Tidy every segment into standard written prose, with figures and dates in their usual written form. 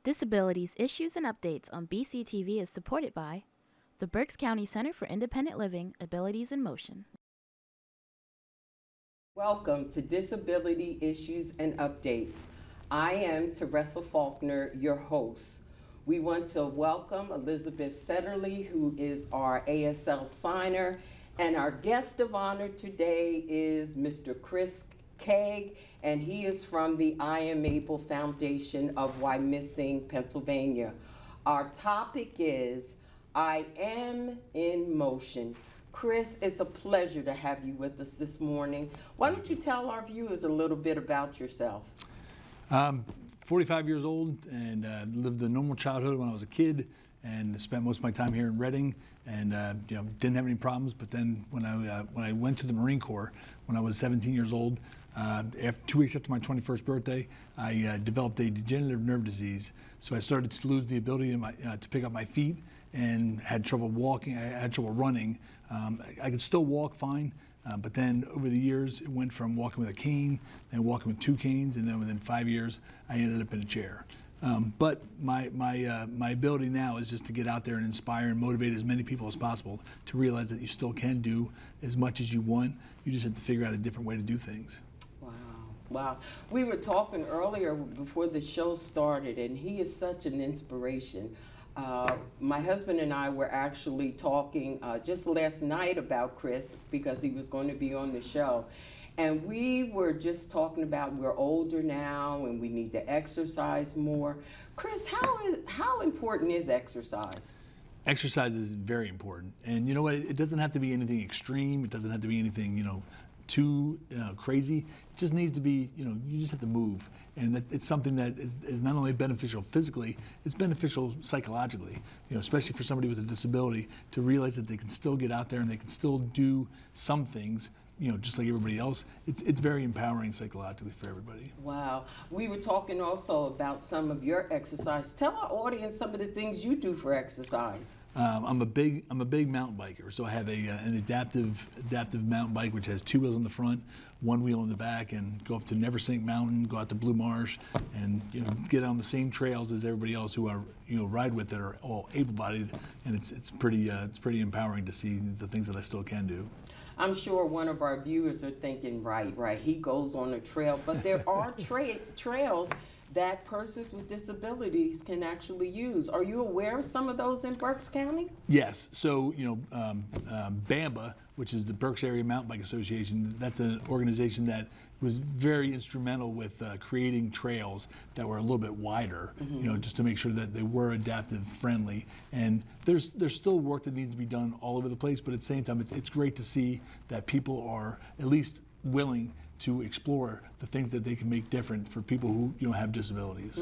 Disabilities Issues and Updates on BCTV is supported by the Berks County Center for Independent Living, Abilities in Motion. Welcome to Disability Issues and Updates. I am Teresa Faulkner, your host. We want to welcome Elizabeth Setterly, who is our ASL signer, and our guest of honor today is Mr. Chris Kaag, and he is from the I Am Able Foundation of Wyomissing, Pennsylvania. Our topic is I Am in Motion. Chris, it's a pleasure to have you with us this morning. Why don't you tell our viewers a little bit about yourself? 45 years old and lived a normal childhood when I was a kid and spent most of my time here in Reading and didn't have any problems. But then when I went to the Marine Corps when I was 17 years old, after 2 weeks after my 21st birthday, I developed a degenerative nerve disease. So I started to lose the ability to pick up my feet and had trouble walking. I had trouble running. I could still walk fine, but then over the years, it went from walking with a cane, then walking with 2 canes, and then within 5 years, I ended up in a chair. But my ability now is just to get out there and inspire and motivate as many people as possible to realize that you still can do as much as you want. You just have to figure out a different way to do things. Wow. We were talking earlier before the show started, and he is such an inspiration. My husband and I were actually talking just last night about Chris because he was going to be on the show. And we were just talking about we're older now and we need to exercise more. Chris, how important is exercise? Exercise is very important. And you know what? It doesn't have to be anything extreme. It doesn't have to be anything, too crazy. It just needs to be, you just have to move. And it's something that is not only beneficial physically, it's beneficial psychologically, especially for somebody with a disability to realize that they can still get out there and they can still do some things, just like everybody else. It's very empowering psychologically for everybody. Wow. We were talking also about some of your exercise. Tell our audience some of the things you do for exercise. I'm a big mountain biker, so I have an adaptive mountain bike which has 2 wheels on the front, 1 wheel in the back, and go up to Neversink Mountain, go out to Blue Marsh, and get on the same trails as everybody else who I ride with that are all able-bodied, and it's pretty empowering to see the things that I still can do. I'm sure one of our viewers are thinking, right, he goes on a trail, but there are trails that persons with disabilities can actually use. Are you aware of some of those in Berks County? Yes. So, BAMBA, which is the Berks Area Mountain Bike Association, that's an organization that was very instrumental with creating trails that were a little bit wider, just to make sure that they were adaptive friendly. And there's still work that needs to be done all over the place, but at the same time, it's great to see that people are at least willing to explore the things that they can make different for people who have disabilities.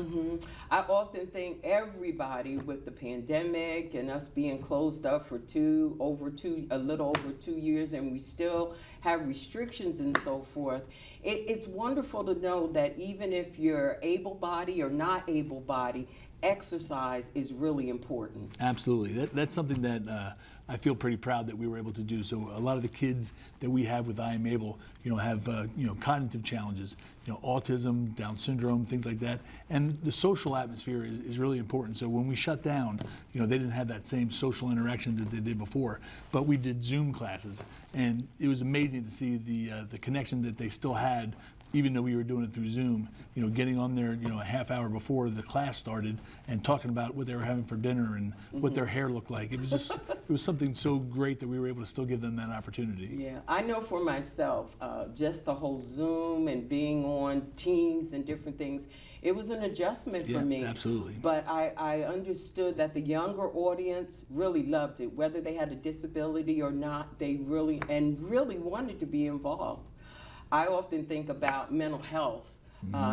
I often think everybody with the pandemic and us being closed up for a little over 2 years, and we still have restrictions and so forth, it's wonderful to know that even if you're able-bodied or not able-bodied, exercise is really important. Absolutely. That's something that I feel pretty proud that we were able to do. So a lot of the kids that we have with I Am Able, have cognitive challenges, autism, Down syndrome, things like that. And the social atmosphere is really important. So when we shut down, they didn't have that same social interaction that they did before. But we did Zoom classes, and it was amazing to see the connection that they still had, even though we were doing it through Zoom, getting on there, a half hour before the class started and talking about what they were having for dinner and what their hair looked like. It was something so great that we were able to still give them that opportunity. Yeah, I know for myself, just the whole Zoom and being on Teams and different things, it was an adjustment for me. Absolutely. But I understood that the younger audience really loved it, whether they had a disability or not, they really wanted to be involved. I often think about mental health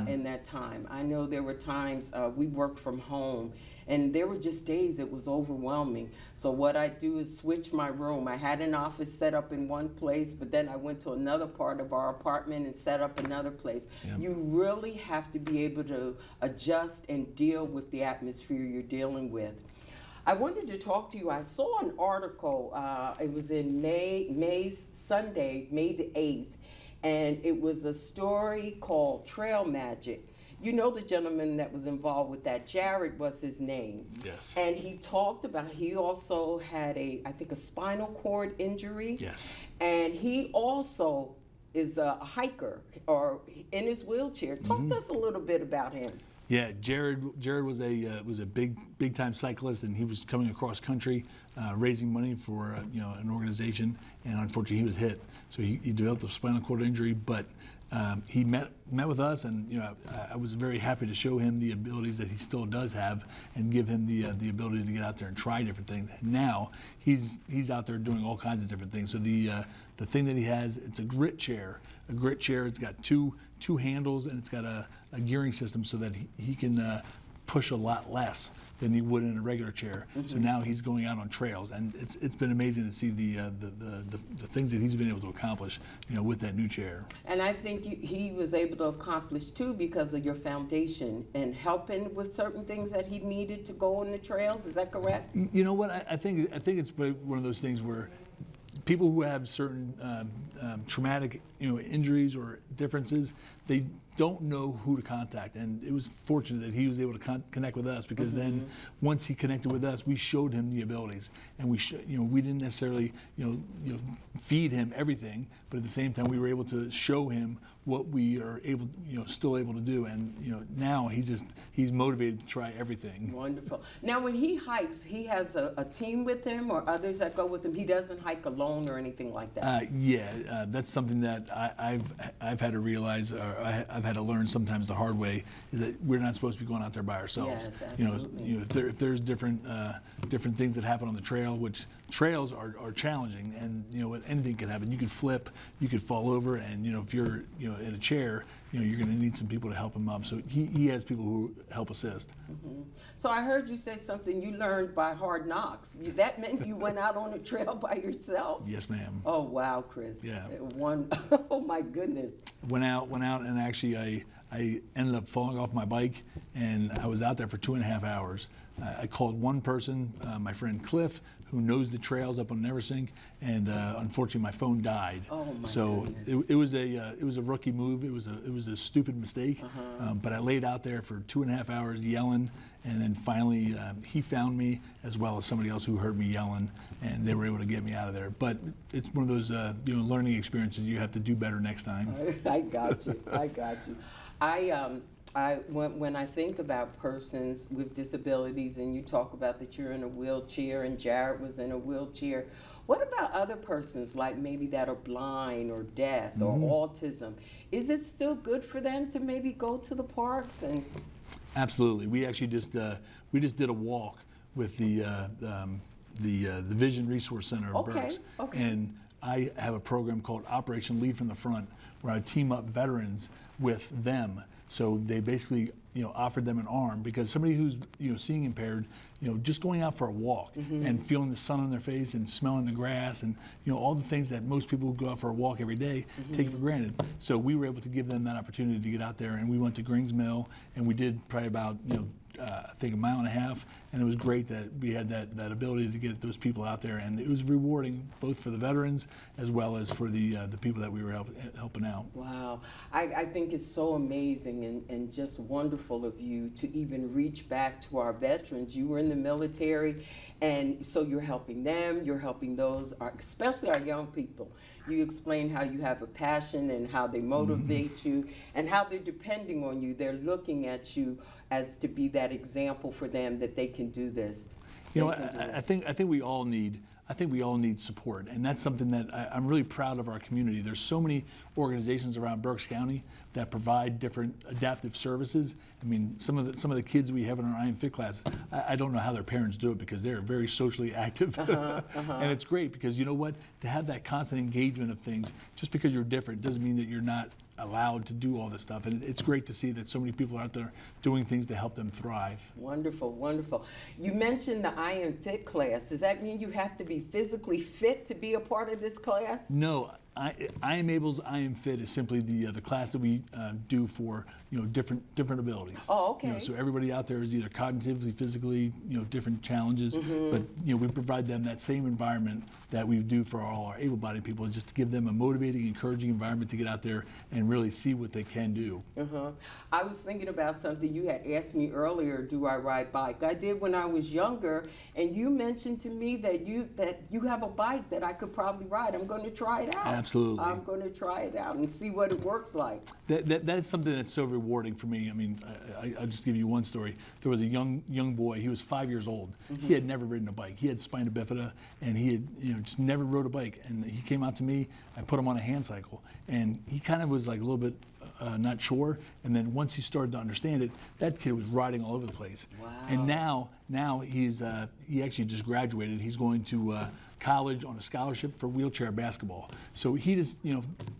in that time. I know there were times we worked from home, and there were just days it was overwhelming. So what I do is switch my room. I had an office set up in one place, but then I went to another part of our apartment and set up another place. Yeah. You really have to be able to adjust and deal with the atmosphere you're dealing with. I wanted to talk to you. I saw an article. It was in Sunday, May the 8th. And it was a story called Trail Magic. You know the gentleman that was involved with that, Jared was his name. Yes. And he talked about, he also had I think a spinal cord injury. Yes. And he also is a hiker or in his wheelchair. Talk to us a little bit about him. Yeah, Jared was a big time cyclist, and he was coming across country, raising money for an organization, and unfortunately he was hit. So he developed a spinal cord injury, but he met with us, and I was very happy to show him the abilities that he still does have, and give him the ability to get out there and try different things. Now he's out there doing all kinds of different things. So the thing that he has, it's a grit chair. A grit chair. It's got two handles, and it's got a gearing system so that he can push a lot less than he would in a regular chair. So now he's going out on trails, and it's been amazing to see the things that he's been able to accomplish, with that new chair. And I think he was able to accomplish too because of your foundation and helping with certain things that he needed to go on the trails. Is that correct? You know what? I think it's one of those things where people who have certain traumatic injuries or differences, they don't know who to contact, and it was fortunate that he was able to connect with us, because then once he connected with us, we showed him the abilities, and we didn't necessarily feed him everything, but at the same time we were able to show him what we are still able to do, and now he's motivated to try everything. Wonderful. Now when he hikes, he has a team with him or others that go with him. He doesn't hike alone or anything like that. That's something that I've had to realize, or I've had to learn sometimes the hard way, is that we're not supposed to be going out there by ourselves. Yes, absolutely. If there's different things that happen on the trail, which trails are challenging, and anything can happen. You could flip, you could fall over, and if you're in a chair, you're going to need some people to help him up. So he has people who help assist. So I heard you say something you learned by hard knocks. That meant you went out on a trail by yourself? Yes, ma'am. Oh wow, Chris. Yeah. Oh my goodness. Went out, and actually I ended up falling off my bike, and I was out there for 2.5 hours. I called one person, my friend Cliff, who knows the trails up on Neversink, and unfortunately my phone died. Oh my so goodness. it was a rookie move. It was a stupid mistake. But I laid out there for 2.5 hours yelling, and then finally he found me, as well as somebody else who heard me yelling, and they were able to get me out of there. But it's one of those learning experiences. You have to do better next time. I got you. I got you. When I think about persons with disabilities, and you talk about that you're in a wheelchair and Jared was in a wheelchair, what about other persons like maybe that are blind or deaf or autism? Is it still good for them to maybe go to the parks? And Absolutely. We actually just did a walk with the Vision Resource Center of Berks. Okay. And I have a program called Operation Lead from the Front, where I team up veterans with them. So they basically, offered them an arm, because somebody who's, seeing impaired, just going out for a walk and feeling the sun on their face and smelling the grass and, all the things that most people who go out for a walk every day take for granted. So we were able to give them that opportunity to get out there, and we went to Grings Mill, and we did probably about, I think 1.5 miles, and it was great that we had that ability to get those people out there, and it was rewarding both for the veterans as well as for the people that we were helping out. wow, I think it's so amazing and just wonderful of you to even reach back to our veterans. You were in the military, and so you're helping them, you're helping those, especially our young people. You explain how you have a passion and how they motivate you and how they're depending on you. They're looking at you as to be that example for them that they can do this. I think we all need support, and that's something that I'm really proud of our community. There's so many organizations around Berks County that provide different adaptive services. I mean, some of the kids we have in our I Am Fit class, I don't know how their parents do it, because they're very socially active. And it's great, because you know what? To have that constant engagement of things, just because you're different doesn't mean that you're not allowed to do all this stuff. And it's great to see that so many people are out there doing things to help them thrive. Wonderful, wonderful. You mentioned the I Am Fit class. Does that mean you have to be physically fit to be a part of this class? No, I Am Able's I Am Fit is simply the class that we do for different abilities. Oh, okay. So everybody out there is either cognitively, physically, different challenges, but we provide them that same environment that we do for all our able-bodied people, just to give them a motivating, encouraging environment to get out there and really see what they can do. I was thinking about something you had asked me earlier, do I ride bike? I did when I was younger, and you mentioned to me that you have a bike that I could probably ride. I'm going to try it out. Absolutely. I'm going to try it out and see what it works like. That's something that's so rewarding for me. I mean, I'll just give you one story. There was a young boy. He was 5 years old. He had never ridden a bike. He had spina bifida, and he had just never rode a bike. And he came out to me. I put him on a hand cycle, and he kind of was like a little bit not sure. And then once he started to understand it, that kid was riding all over the place. Wow. And now he actually just graduated. He's going to college on a scholarship for wheelchair basketball. So he just,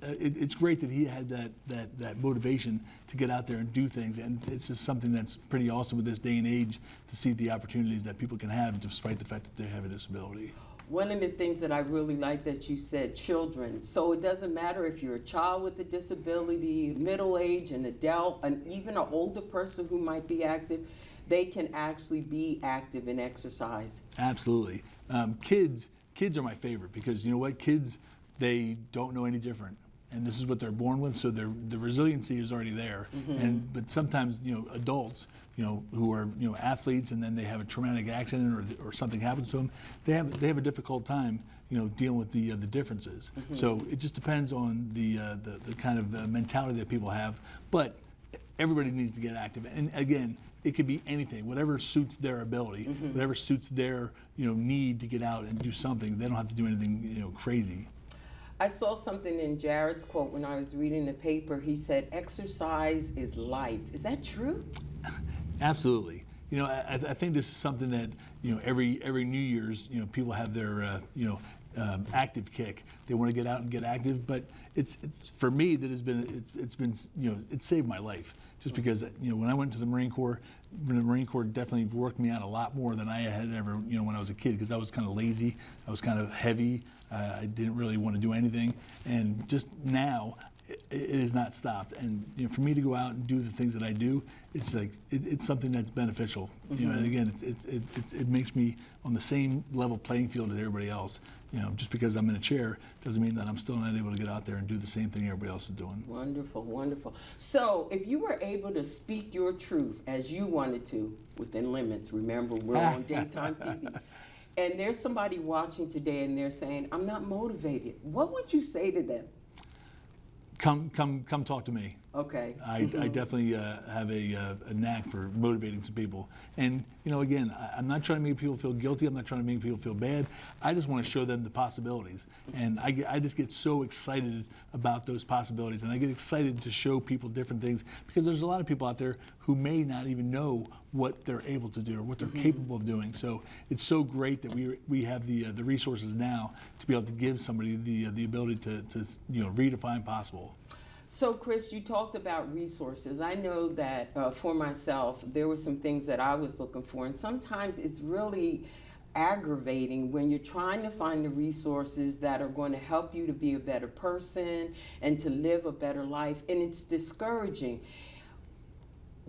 it's great that he had that motivation to get out there and do things. And it's just something that's pretty awesome with this day and age, to see the opportunities that people can have despite the fact that they have a disability. One of the things that I really like that you said, children. So it doesn't matter if you're a child with a disability, middle age, an adult, and even an older person who might be active, they can actually be active and exercise. Absolutely. Kids are my favorite, because you know what? Kids, they don't know any different. And this is what they're born with, so the resiliency is already there. But sometimes, adults, who are athletes, and then they have a traumatic accident or something happens to them, they have a difficult time dealing with the differences. So it just depends on the kind of mentality that people have. But everybody needs to get active, and again, it could be anything, whatever suits their ability, whatever suits their need to get out and do something. They don't have to do anything crazy. I saw something in Jared's quote when I was reading the paper. He said, "Exercise is life." Is that true? Absolutely. I think this is something that every New Year's people have their active kick. They want to get out and get active, but it's for me that it's saved my life. Just because when I went to the Marine Corps definitely worked me out a lot more than I had ever when I was a kid, because I was kind of lazy, I was kind of heavy, I didn't really want to do anything, and just now it has not stopped. And for me to go out and do the things that I do, it's like it's something that's beneficial. And again, it makes me on the same level playing field as everybody else. Just because I'm in a chair doesn't mean that I'm still not able to get out there and do the same thing everybody else is doing. Wonderful, wonderful. So if you were able to speak your truth as you wanted to, within limits, remember we're on daytime TV, and there's somebody watching today and they're saying, "I'm not motivated," what would you say to them? Come talk to me. Okay. I definitely have a knack for motivating some people. And, again, I'm not trying to make people feel guilty. I'm not trying to make people feel bad. I just want to show them the possibilities. And I just get so excited about those possibilities. And I get excited to show people different things, because there's a lot of people out there who may not even know what they're able to do or what they're capable of doing. So it's so great that we have the resources now to be able to give somebody the ability to redefine possible. So, Chris, you talked about resources. I know that for myself, there were some things that I was looking for, and sometimes it's really aggravating when you're trying to find the resources that are going to help you to be a better person and to live a better life, and it's discouraging.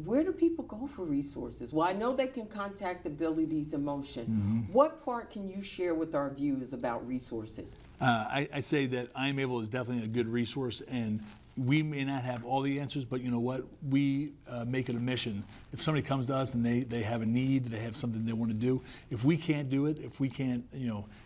Where do people go for resources? Well, I know they can contact Abilities in Motion. What part can you share with our viewers about resources? I say that I'm Able is definitely a good resource, and we may not have all the answers, but you know what? We make it a mission. If somebody comes to us and they have a need, they have something they want to do, if we can't do it, if we can't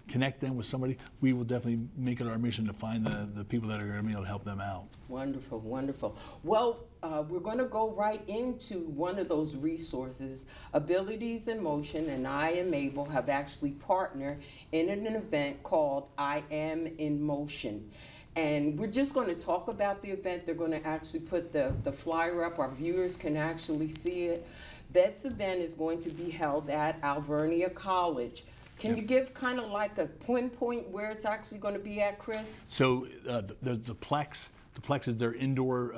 connect them with somebody, we will definitely make it our mission to find the people that are going to be able to help them out. Wonderful, wonderful. Well, we're going to go right into one of those resources. Abilities in Motion and I Am Able have actually partnered in an event called I Am in Motion. And we're just going to talk about the event. They're going to actually put the flyer up. Our viewers can actually see it. This event is going to be held at Alvernia College. Can you give kind of like a pinpoint where it's actually going to be at, Chris? So the Plex. The Plex is their indoor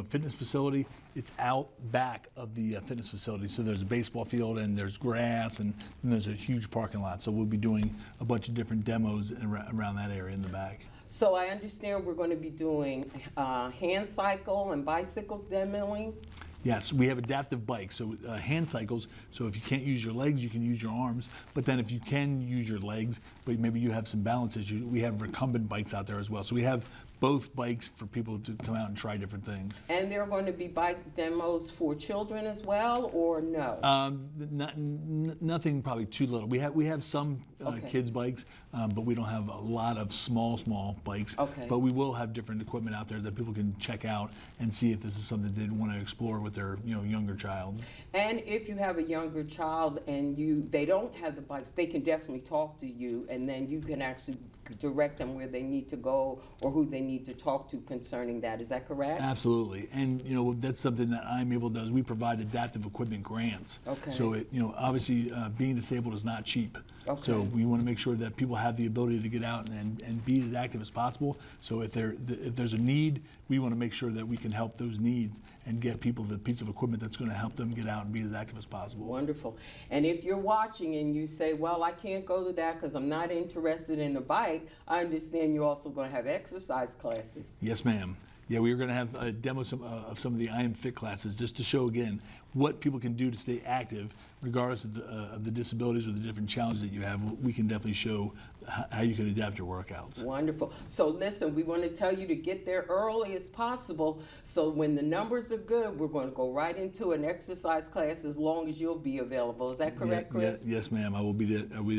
fitness facility. It's out back of the fitness facility. So there's a baseball field and there's grass and there's a huge parking lot. So we'll be doing a bunch of different demos around that area in the back. So I understand we're going to be doing hand cycle and bicycle demoing. Yes, we have adaptive bikes, so hand cycles. So if you can't use your legs, you can use your arms. But then if you can use your legs, but maybe you have some balance issues, we have recumbent bikes out there as well. So we have both bikes for people to come out and try different things. And there are going to be bike demos for children as well, or no? Nothing probably too little. We have some Okay. kids bikes, but we don't have a lot of small bikes. Okay. But we will have different equipment out there that people can check out and see if this is something they want to explore with their younger child. And if you have a younger child and they don't have the bikes, they can definitely talk to you, and then you can actually direct them where they need to go or who they need to talk to concerning that. Is that correct? Absolutely, and that's something that I'm able to do. Is we provide adaptive equipment grants. Okay. So obviously being disabled is not cheap. Okay. So we want to make sure that people have the ability to get out and be as active as possible. So if there's a need, we want to make sure that we can help those needs and get people the piece of equipment that's going to help them get out and be as active as possible. Wonderful. And if you're watching and you say, well, I can't go to that because I'm not interested in the bike, I understand you're also going to have exercise classes. Yes, ma'am. Yeah, we are going to have a demo of some of the I Am Fit classes just to show again what people can do to stay active regardless of the disabilities or the different challenges that you have. We can definitely show how you can adapt your workouts. Wonderful. So listen, we want to tell you to get there early as possible. So when the numbers are good, we're going to go right into an exercise class as long as you'll be available. Is that correct, Chris? Yes, ma'am. I will be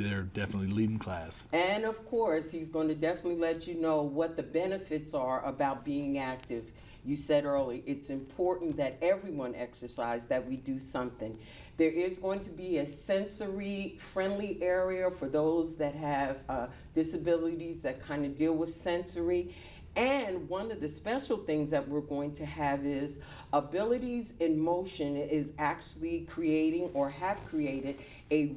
there definitely leading class. And of course, he's going to definitely let you know what the benefits are about being active. You said earlier, it's important that everyone exercise, that we do something. There is going to be a sensory-friendly area for those that have disabilities that kind of deal with sensory. And one of the special things that we're going to have is Abilities in Motion is actually creating or have created a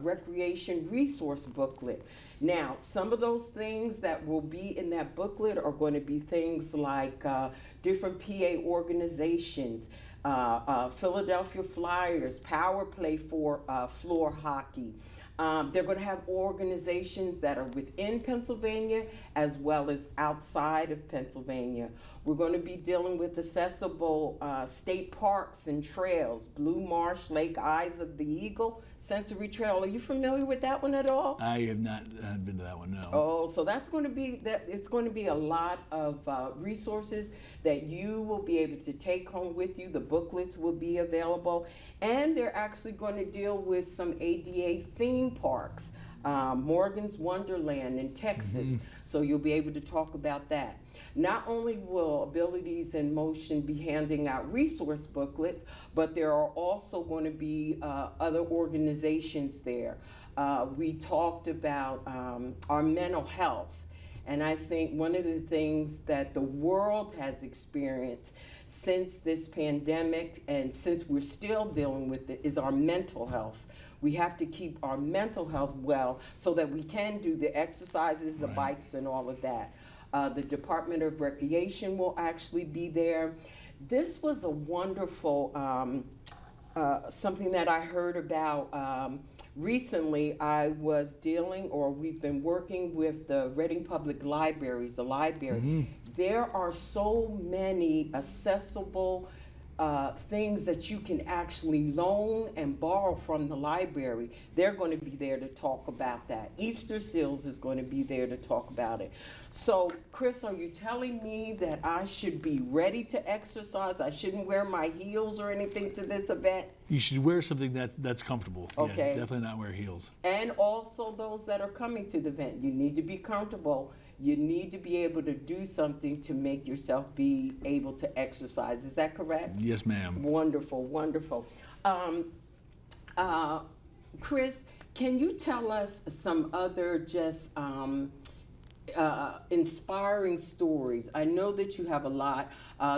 recreation resource booklet. Now, some of those things that will be in that booklet are going to be things like different PA organizations, Philadelphia Flyers, Power Play for floor hockey. They're going to have organizations that are within Pennsylvania as well as outside of Pennsylvania. We're going to be dealing with accessible state parks and trails, Blue Marsh Lake Eyes of the Eagle Sensory Trail. Are you familiar with that one at all? I have not been to that one, no. Oh, so that's going to be it's going to be a lot of resources that you will be able to take home with you. The booklets will be available, and they're actually going to deal with some ADA theme parks, Morgan's Wonderland in Texas. So you'll be able to talk about that. Not only will Abilities in Motion be handing out resource booklets, but there are also going to be other organizations there. We talked about our mental health. And I think one of the things that the world has experienced since this pandemic and since we're still dealing with it is our mental health. We have to keep our mental health well so that we can do the exercises, the bikes, and all of that. The Department of Recreation will actually be there. This was a wonderful something that I heard about recently. We've been working with the Reading Public Libraries, the library. There are so many accessible things that you can actually loan and borrow from the library. They're going to be there to talk about that. Easter Seals is going to be there to talk about it. So, Chris, are you telling me that I should be ready to exercise? I shouldn't wear my heels or anything to this event? You should wear something that's comfortable. Okay. Yeah, definitely not wear heels. And also those that are coming to the event, you need to be comfortable. You need to be able to do something to make yourself be able to exercise. Is that correct? Yes, ma'am. Wonderful, wonderful. Chris, can you tell us some other just inspiring stories? I know that you have a lot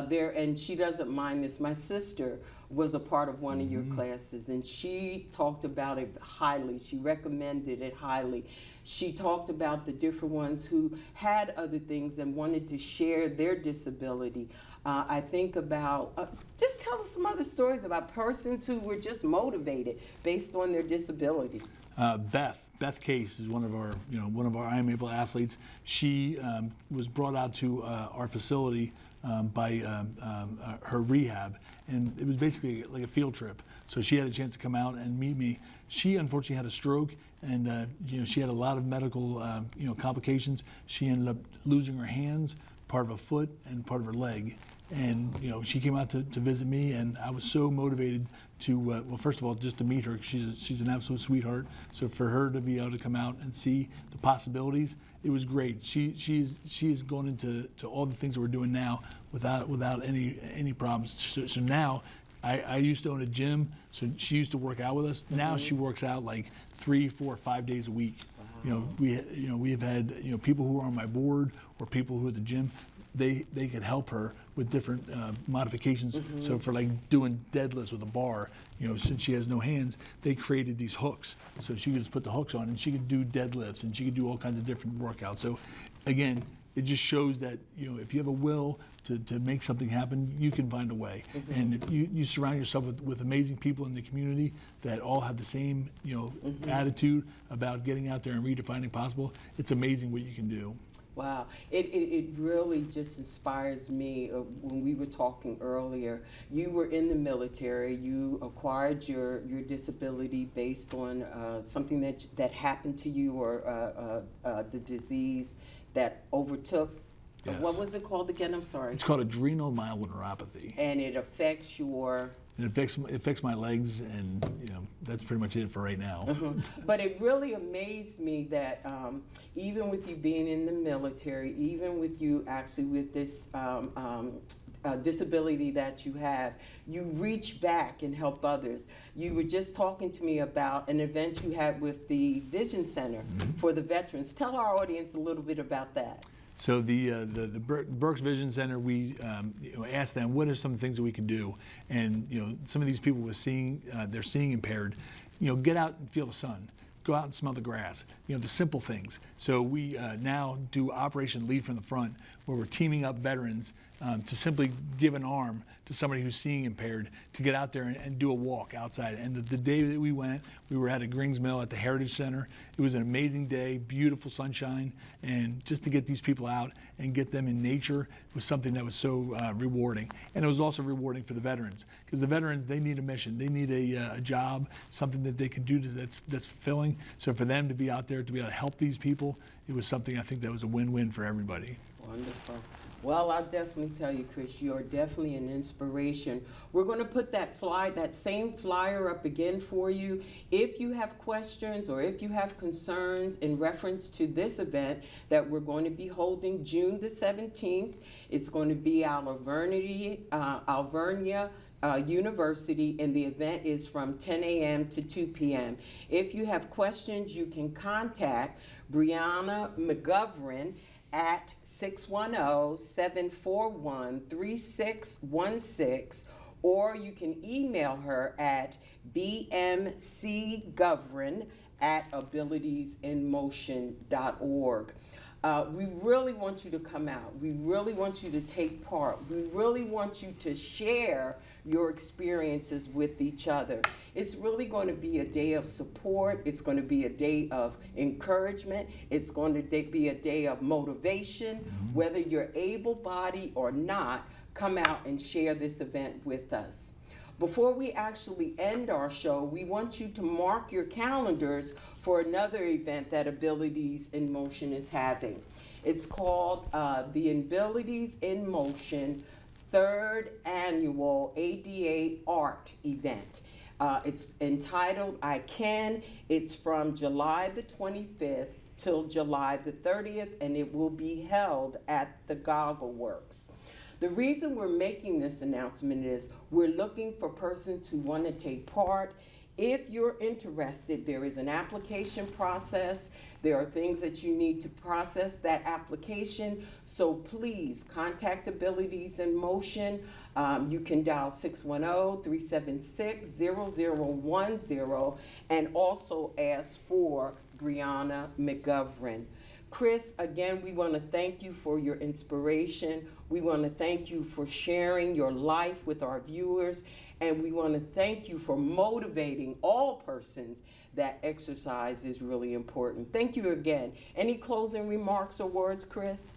there, and she doesn't mind this. My sister was a part of one of your classes, and she talked about it highly. She recommended it highly. She talked about the different ones who had other things and wanted to share their disability. I think about, just tell us some other stories about persons who were just motivated based on their disability. Beth Beth Case is one of our I Am Able athletes. She was brought out to our facility by her rehab, and it was basically like a field trip. So she had a chance to come out and meet me. She unfortunately had a stroke, and she had a lot of medical complications. She ended up losing her hands, part of a foot, and part of her leg. And she came out to visit me, and I was so motivated to well, first of all, just to meet her. She's an absolute sweetheart. So for her to be able to come out and see the possibilities, it was great. She's gone into all the things that we're doing now without any problems. So now, I used to own a gym, so she used to work out with us. Now she works out like 3, 4, 5 days a week. We have had people who are on my board or people who are at the gym. They could help her with different modifications. So for like doing deadlifts with a bar, since she has no hands, they created these hooks. So she could just put the hooks on and she could do deadlifts and she could do all kinds of different workouts. So again, it just shows that if you have a will to make something happen, you can find a way. And if you surround yourself with amazing people in the community that all have the same attitude about getting out there and redefining possible, it's amazing what you can do. Wow, it really just inspires me. When we were talking earlier, you were in the military, you acquired your disability based on something that happened to you, or the disease that overtook. Yes. What was it called again? I'm sorry. It's called adrenal myeloneuropathy. And it affects your... It affects my legs, and that's pretty much it for right now. But it really amazed me that even with you being in the military, even with you actually with this disability that you have, you reach back and help others. You were just talking to me about an event you had with the Vision Center for the veterans. Tell our audience a little bit about that. So the Berks Vision Center, we asked them what are some things that we could do, and some of these people with they're seeing impaired, get out and feel the sun, go out and smell the grass, the simple things. So we now do Operation Lead from the Front, where we're teaming up veterans to simply give an arm to somebody who's seeing impaired to get out there and do a walk outside. And the day that we went, we were at a Grings Mill at the Heritage Center. It was an amazing day, beautiful sunshine, and just to get these people out and get them in nature was something that was so rewarding. And it was also rewarding for the veterans, because the veterans, they need a mission, they need a job, something that they can do that's fulfilling. So for them to be out there to be able to help these people, it was something I think that was a win-win for everybody. Wonderful. Well, I'll definitely tell you, Chris, you're definitely an inspiration. We're going to put that same flyer up again for you. If you have questions or if you have concerns in reference to this event that we're going to be holding June the 17th, it's going to be Alvernia University, and the event is from 10 a.m. to 2 p.m. If you have questions, you can contact Brianna McGovern at 610-741-3616, or you can email her at bmcgovern@abilitiesinmotion.org. We really want you to come out. We really want you to take part. We really want you to share your experiences with each other. It's really going to be a day of support. It's going to be a day of encouragement. It's going to be a day of motivation. Whether you're able-bodied or not, come out and share this event with us. Before we actually end our show, we want you to mark your calendars for another event that Abilities in Motion is having. It's called the Abilities in Motion 3rd Annual ADA Art Event. It's entitled I Can. It's from July the 25th till July the 30th, and it will be held at the Goggle Works. The reason we're making this announcement is we're looking for persons who want to take part. If you're interested, there is an application process. There are things that you need to process that application. So please contact Abilities in Motion. You can dial 610-376-0010 and also ask for Brianna McGovern. Chris, again, we want to thank you for your inspiration. We want to thank you for sharing your life with our viewers. And we want to thank you for motivating all persons that exercise is really important. Thank you again. Any closing remarks or words, Chris?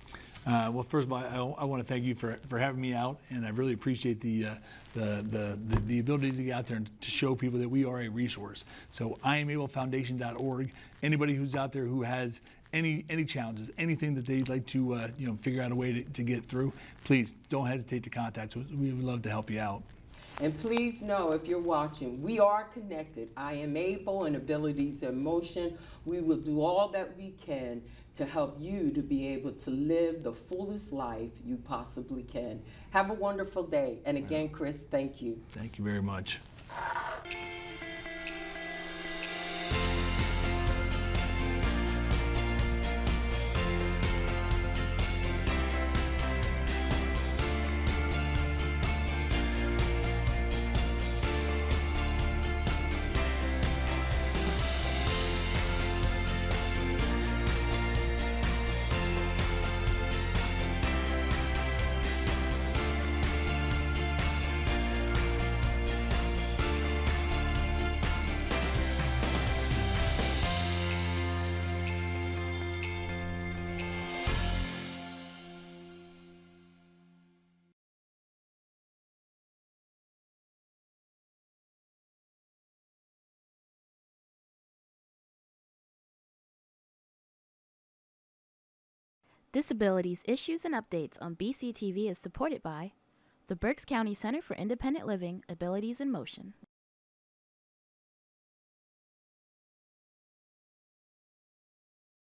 Well, first of all, I want to thank you for having me out, and I really appreciate the ability to get out there and to show people that we are a resource. So IamAbleFoundation.org. Anybody who's out there who has any challenges, anything that they'd like to figure out a way to get through, please don't hesitate to contact us. We would love to help you out. And please know, if you're watching, we are connected. I Am Able and Abilities in Motion. We will do all that we can to help you to be able to live the fullest life you possibly can. Have a wonderful day. And again, Chris, thank you. Thank you very much. Disabilities Issues and Updates on BCTV is supported by the Berks County Center for Independent Living, Abilities in Motion.